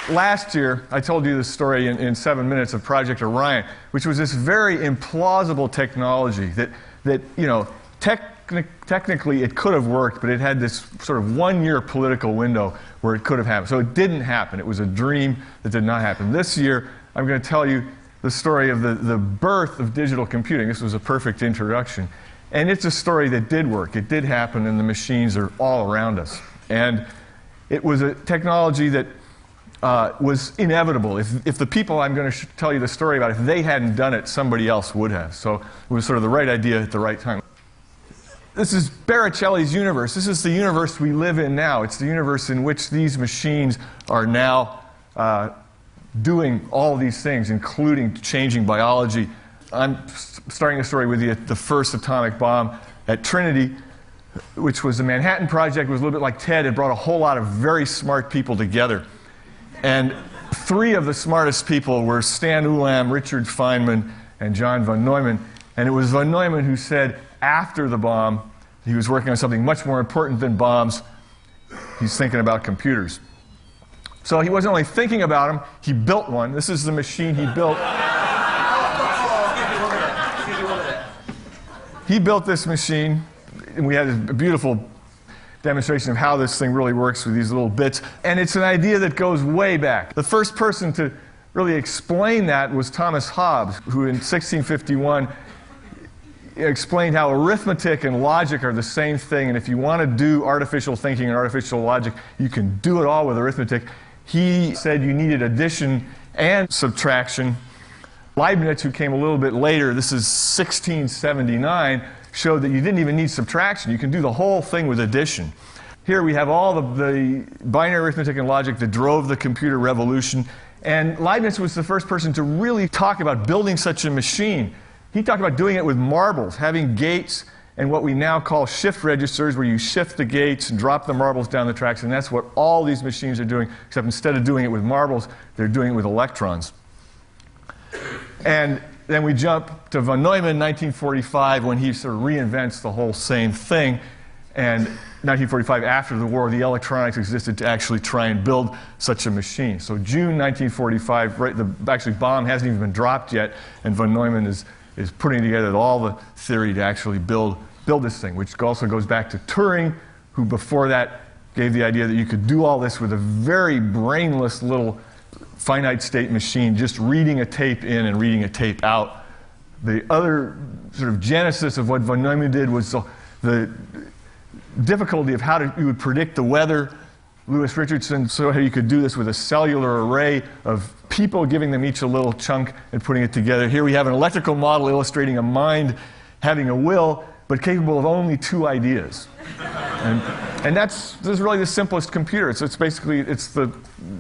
Last year, I told you this story in 7 minutes of Project Orion, which was this very implausible technology that you know, technically it could have worked, but it had this sort of one-year political window where it could have happened. So it didn't happen. It was a dream that did not happen. This year, I'm going to tell you the story of the birth of digital computing. This was a perfect introduction. And it's a story that did work. It did happen, and the machines are all around us. And it was a technology that was inevitable. If the people I'm going to tell you the story about, if they hadn't done it, somebody else would have. So it was sort of the right idea at the right time. This is Baricelli's universe. This is the universe we live in now. It's the universe in which these machines are now doing all these things, including changing biology. I'm starting a story with the first atomic bomb at Trinity, which was the Manhattan Project. It was a little bit like TED. It brought a whole lot of very smart people together. And three of the smartest people were Stan Ulam, Richard Feynman, and John von Neumann. And it was von Neumann who said, after the bomb, he was working on something much more important than bombs. He's thinking about computers. So he wasn't only thinking about them, he built one. This is the machine he built. He built this machine, and we had a beautiful demonstration of how this thing really works with these little bits. And it's an idea that goes way back. The first person to really explain that was Thomas Hobbes, who in 1651 explained how arithmetic and logic are the same thing, and if you want to do artificial thinking and artificial logic, you can do it all with arithmetic. He said you needed addition and subtraction. Leibniz, who came a little bit later, this is 1679, showed that you didn't even need subtraction. You can do the whole thing with addition. Here we have all the binary arithmetic and logic that drove the computer revolution. And Leibniz was the first person to really talk about building such a machine. He talked about doing it with marbles, having gates and what we now call shift registers, where you shift the gates and drop the marbles down the tracks. And that's what all these machines are doing, except instead of doing it with marbles, they're doing it with electrons. And then we jump to von Neumann, 1945, when he sort of reinvents the whole same thing. And 1945, after the war, the electronics existed to actually try and build such a machine. So June 1945, right, actually bomb hasn't even been dropped yet, and von Neumann is putting together all the theory to actually build this thing, which also goes back to Turing, who before that gave the idea that you could do all this with a very brainless little finite state machine, just reading a tape in and reading a tape out. The other sort of genesis of what von Neumann did was the difficulty of how you would predict the weather. Louis Richardson saw how you could do this with a cellular array of people, giving them each a little chunk and putting it together. Here we have an electrical model illustrating a mind having a will, but capable of only two ideas. And this is really the simplest computer. It's basically, it's the,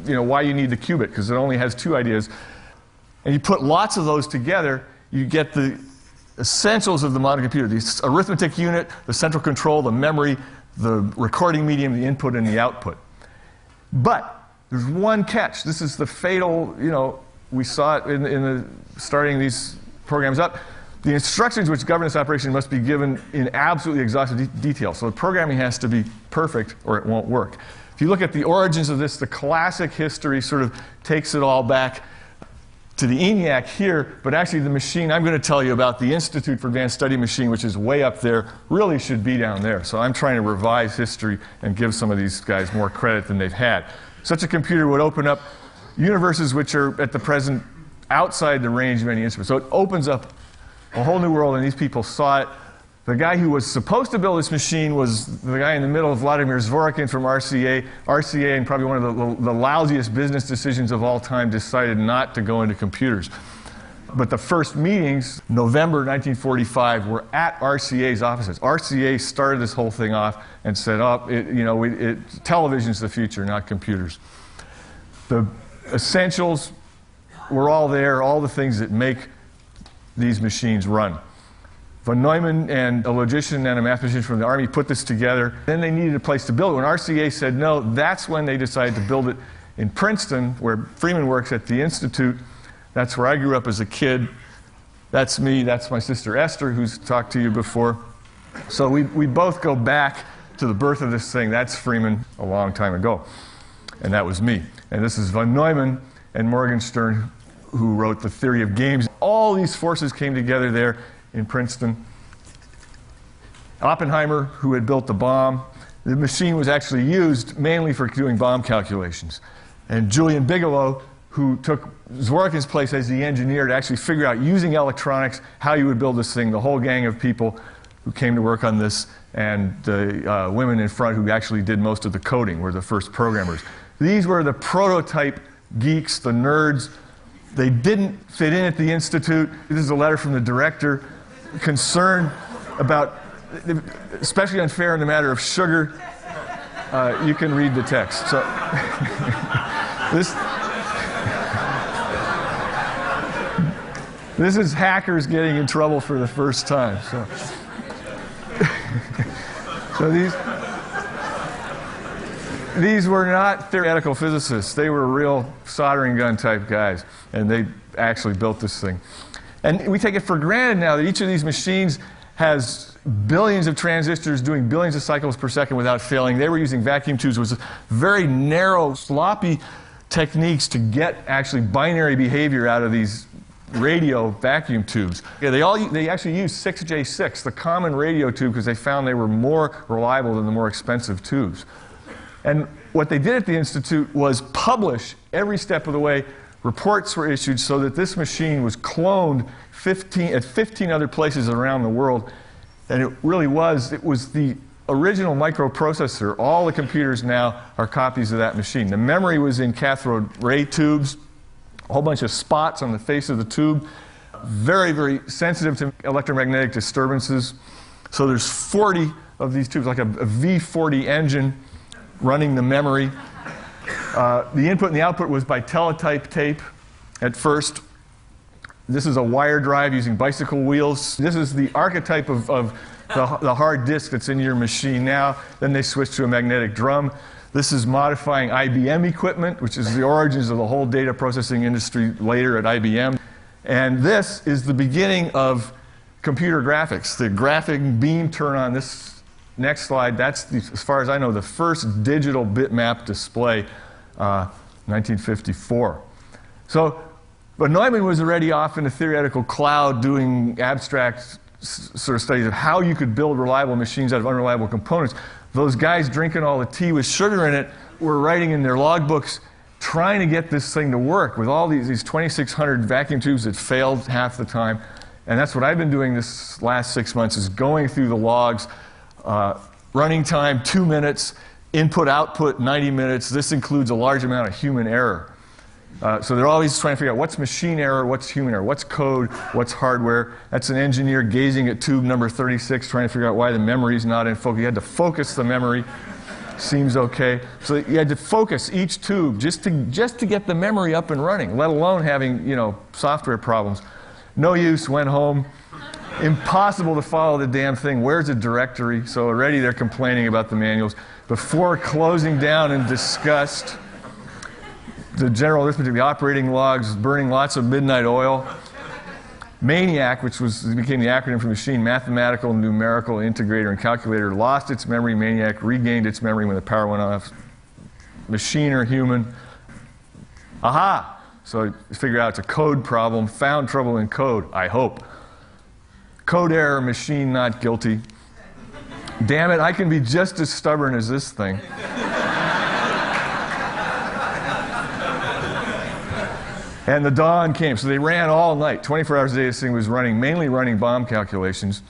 you know, why you need the qubit, because it only has two ideas. And you put lots of those together, you get the essentials of the modern computer: the arithmetic unit, the central control, the memory, the recording medium, the input and the output. But there's one catch. This is the fatal, you know, we saw it in starting these programs up. The instructions which govern this operation must be given in absolutely exhaustive detail. So the programming has to be perfect or it won't work. If you look at the origins of this, the classic history sort of takes it all back to the ENIAC here, but actually the machine I'm going to tell you about, the Institute for Advanced Study machine, which is way up there, really should be down there. So I'm trying to revise history and give some of these guys more credit than they've had. Such a computer would open up universes which are at the present outside the range of any instrument. So it opens up a whole new world, and these people saw it. The guy who was supposed to build this machine was the guy in the middle, Vladimir Zworykin from RCA. RCA, and probably one of the lousiest business decisions of all time, decided not to go into computers. But the first meetings, November 1945, were at RCA's offices. RCA started this whole thing off and said, oh, television's the future, not computers. The essentials were all there, all the things that make these machines run. Von Neumann and a logician and a mathematician from the Army put this together. Then they needed a place to build it. When RCA said no, that's when they decided to build it in Princeton, where Freeman works at the Institute. That's where I grew up as a kid. That's me, that's my sister Esther, who's talked to you before. So we both go back to the birth of this thing. That's Freeman a long time ago. And that was me. And this is von Neumann and Morgenstern, who wrote The Theory of Games. All these forces came together there in Princeton. Oppenheimer, who had built the bomb, the machine was actually used mainly for doing bomb calculations. And Julian Bigelow, who took Zworykin's place as the engineer to actually figure out, using electronics, how you would build this thing. The whole gang of people who came to work on this, and the women in front who actually did most of the coding were the first programmers. These were the prototype geeks, the nerds. They didn't fit in at the Institute. This is a letter from the director, concerned about, especially unfair in the matter of sugar. You can read the text. So this is hackers getting in trouble for the first time. So these were not theoretical physicists. They were real soldering gun type guys, and they actually built this thing. And we take it for granted now that each of these machines has billions of transistors doing billions of cycles per second without failing. They were using vacuum tubes, which was very narrow, sloppy techniques to get actually binary behavior out of these radio vacuum tubes. Yeah, they actually used 6J6, the common radio tube, because they found they were more reliable than the more expensive tubes. And what they did at the Institute was publish every step of the way. Reports were issued so that this machine was cloned at 15 other places around the world. And it was the original microprocessor. All the computers now are copies of that machine. The memory was in cathode ray tubes, a whole bunch of spots on the face of the tube, very, very sensitive to electromagnetic disturbances. So there's 40 of these tubes, like a V40 engine running the memory. The input and the output was by teletype tape at first. This is a wire drive using bicycle wheels. This is the archetype of the hard disk that's in your machine now. Then they switched to a magnetic drum. This is modifying IBM equipment, which is the origins of the whole data processing industry later at IBM. And this is the beginning of computer graphics. The graphic beam turn on this next slide, that's, as far as I know, the first digital bitmap display, 1954. So, but Neumann was already off in a theoretical cloud doing abstract sort of studies of how you could build reliable machines out of unreliable components. Those guys drinking all the tea with sugar in it were writing in their logbooks trying to get this thing to work with all these 2,600 vacuum tubes that failed half the time. And that's what I've been doing this last 6 months, is going through the logs. Running time, 2 minutes. Input, output, 90 minutes. This includes a large amount of human error. So they're always trying to figure out what's machine error, what's human error, what's code, what's hardware. That's an engineer gazing at tube number 36, trying to figure out why the memory's not in focus. You had to focus the memory. Seems okay. So you had to focus each tube just to get the memory up and running, let alone having, software problems. No use, went home. Impossible to follow the damn thing. Where's the directory? So already they're complaining about the manuals. Before closing down in disgust, the general arithmetic of the operating logs, burning lots of midnight oil. MANIAC, which became the acronym for machine, mathematical, numerical, integrator, and calculator, lost its memory. MANIAC regained its memory when the power went off. Machine or human? Aha! So figure out it's a code problem. Found trouble in code, I hope. Code error, machine not guilty. Damn it, I can be just as stubborn as this thing. And the dawn came. So they ran all night. 24 hours a day this thing was running, mainly running bomb calculations.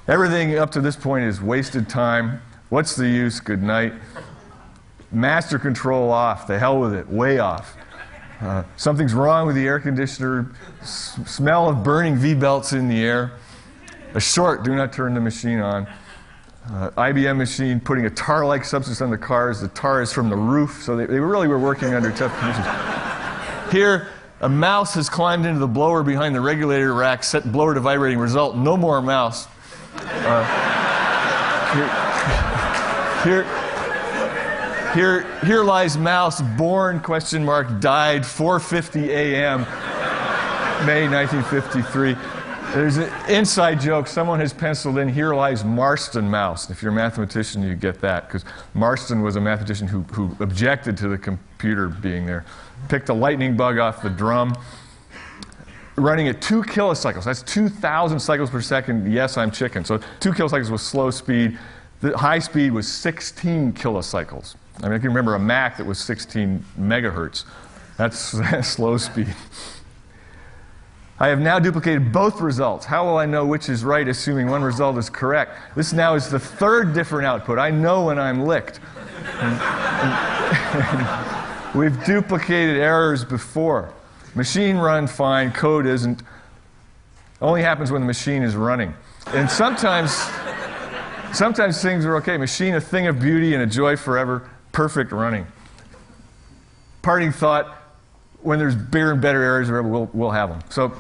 Everything up to this point is wasted time. What's the use? Good night. Master control off. The hell with it. Way off. Something's wrong with the air conditioner. Smell of burning V-belts in the air. A short, do not turn the machine on. IBM machine putting a tar-like substance on the cars. The tar is from the roof, so they really were working under tough conditions. Here, a mouse has climbed into the blower behind the regulator rack, set blower to vibrating. Result, no more mouse. Here lies mouse, born, question mark, died, 4:50 a.m., May 1953. There's an inside joke. Someone has penciled in, here lies Marston Mouse. If you're a mathematician, you get that, because Marston was a mathematician who objected to the computer being there. Picked a lightning bug off the drum, running at 2 kilocycles. That's 2,000 cycles per second. Yes, I'm chicken. So 2 kilocycles was slow speed. The high speed was 16 kilocycles. I mean, I can remember a Mac that was 16 megahertz. That's slow speed. I have now duplicated both results. How will I know which is right, assuming one result is correct? This now is the third different output. I know when I'm licked. We've duplicated errors before. Machine run fine, code isn't. Only happens when the machine is running. And sometimes things are okay. Machine, a thing of beauty and a joy forever, perfect running. Parting thought, when there's bigger and better errors, we'll have them. So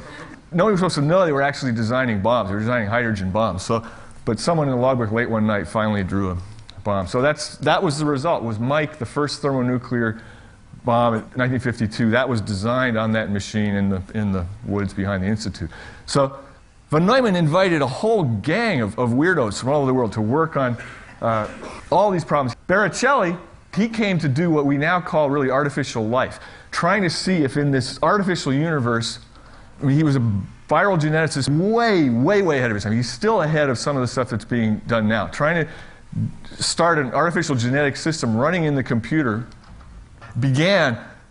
nobody was supposed to know they were actually designing bombs. They were designing hydrogen bombs. But someone in the logbook late one night finally drew a bomb. So that was the result, was Mike, the first thermonuclear bomb in 1952. That was designed on that machine in the woods behind the Institute. So von Neumann invited a whole gang of weirdos from all over the world to work on all these problems. Baricelli, he came to do what we now call really artificial life, trying to see if in this artificial universe, I mean, he was a viral geneticist way, way, way ahead of his time. He's still ahead of some of the stuff that's being done now. Trying to start an artificial genetic system running in the computer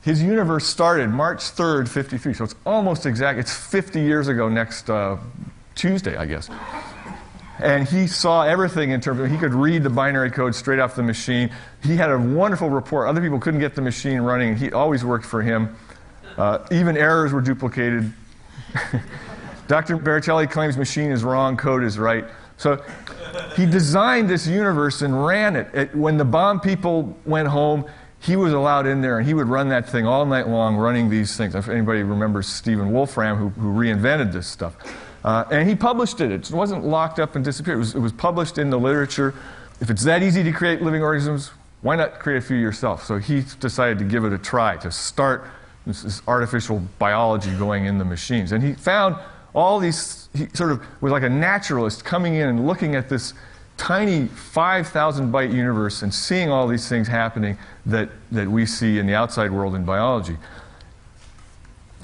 his universe started March 3rd, 53. So it's almost exact. It's 50 years ago next Tuesday, I guess. And he saw everything in terms of, he could read the binary code straight off the machine. He had a wonderful report. Other people couldn't get the machine running. He always worked for him. Even errors were duplicated. Dr. Baricelli claims machine is wrong, code is right. So he designed this universe and ran it. When the bomb people went home, he was allowed in there, and he would run that thing all night long, running these things. If anybody remembers Stephen Wolfram, who reinvented this stuff. And he published it. It wasn't locked up and disappeared. It was published in the literature. If it's that easy to create living organisms, why not create a few yourself? So he decided to give it a try, to start this artificial biology going in the machines. And he found all these, he sort of was like a naturalist coming in and looking at this tiny 5,000 byte universe and seeing all these things happening that we see in the outside world in biology.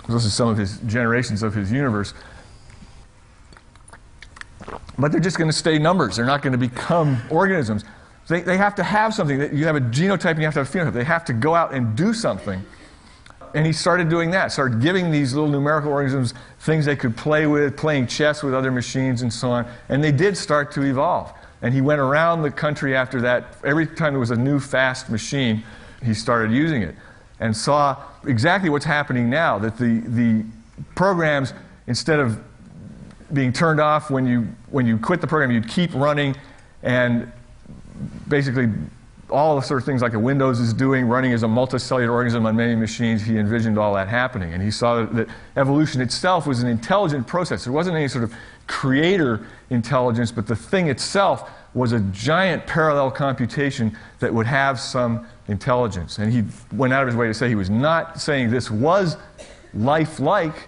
Those are some of his generations of his universe. But they're just going to stay numbers. They're not going to become organisms. They have to have something. You have a genotype and you have to have a phenotype. They have to go out and do something. And he started doing that, started giving these little numerical organisms things they could play with, playing chess with other machines and so on. And they did start to evolve. And he went around the country after that. Every time there was a new fast machine, he started using it and saw exactly what's happening now, that the programs, instead of being turned off when you quit the program, you'd keep running, and basically all the sort of things like a Windows is doing, running as a multicellular organism on many machines, he envisioned all that happening. And he saw that evolution itself was an intelligent process. There wasn't any sort of creator intelligence, but the thing itself was a giant parallel computation that would have some intelligence. And he went out of his way to say he was not saying this was life-like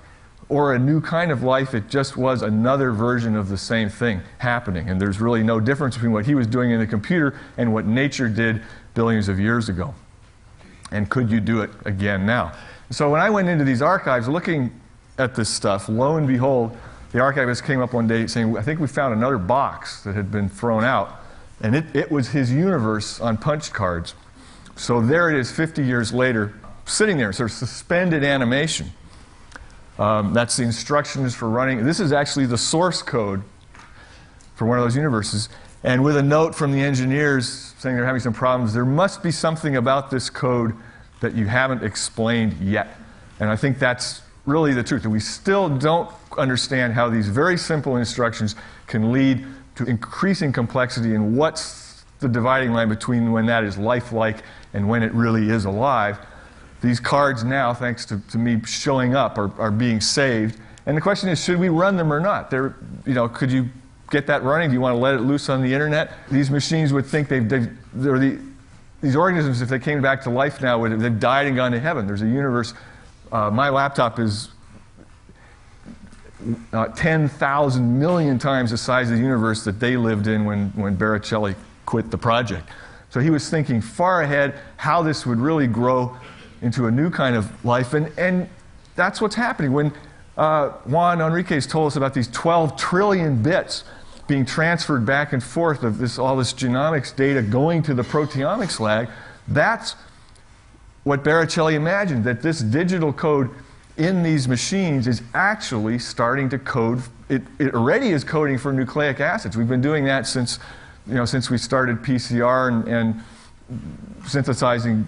or a new kind of life. It just was another version of the same thing happening. And there's really no difference between what he was doing in the computer and what nature did billions of years ago. And could you do it again now? So when I went into these archives looking at this stuff, lo and behold, the archivist came up one day saying, I think we found another box that had been thrown out. And it was his universe on punch cards. So there it is 50 years later, sitting there, sort of suspended animation. That's the instructions for running. This is actually the source code for one of those universes. And with a note from the engineers saying they're having some problems, there must be something about this code that you haven't explained yet. And I think that's really the truth, that we still don't understand how these very simple instructions can lead to increasing complexity, and what's the dividing line between when that is lifelike and when it really is alive. These cards now, thanks to me showing up, are being saved. And the question is, should we run them or not? Could you get that running? Do you want to let it loose on the internet? These machines would think they're the these organisms, if they came back to life now, they've died and gone to heaven. There's a universe. My laptop is 10,000 million times the size of the universe that they lived in when Baricelli quit the project. So he was thinking far ahead how this would really grow into a new kind of life. And that's what's happening. When Juan Enriquez told us about these 12 trillion bits being transferred back and forth of all this genomics data going to the proteomics lab, that's what Baricelli imagined, that this digital code in these machines is actually starting to code. It already is coding for nucleic acids. We've been doing that since we started PCR and synthesizing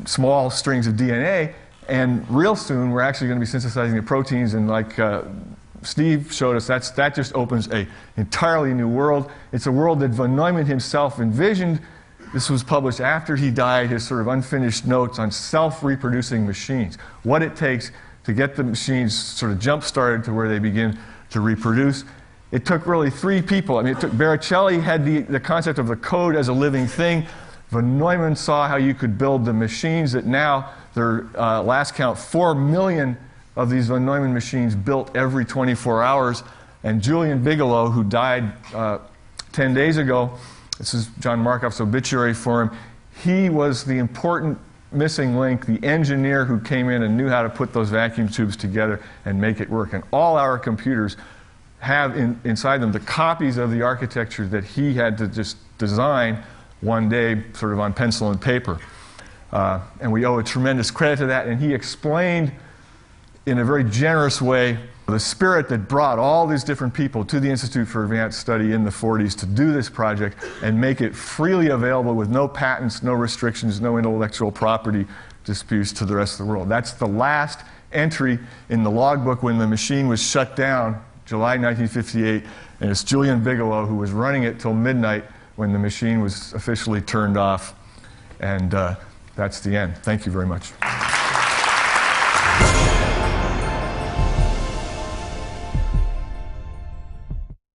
small strings of DNA. And real soon, we're actually going to be synthesizing the proteins, and like Steve showed us, that just opens an entirely new world. It's a world that von Neumann himself envisioned. This was published after he died, his sort of unfinished notes on self-reproducing machines, what it takes to get the machines sort of jump-started to where they begin to reproduce. It took really three people. I mean, Baricelli had the concept of the code as a living thing. Von Neumann saw how you could build the machines that now, their last count, 4 million of these von Neumann machines built every 24 hours. And Julian Bigelow, who died 10 days ago, this is John Markoff's obituary for him, he was the important missing link, the engineer who came in and knew how to put those vacuum tubes together and make it work. And all our computers have inside them the copies of the architecture that he had to just design one day, sort of on pencil and paper. And we owe a tremendous credit to that. And he explained in a very generous way the spirit that brought all these different people to the Institute for Advanced Study in the 40s to do this project and make it freely available with no patents, no restrictions, no intellectual property disputes to the rest of the world. That's the last entry in the logbook when the machine was shut down, July 1958, and it's Julian Bigelow who was running it till midnight when the machine was officially turned off. And that's the end. Thank you very much.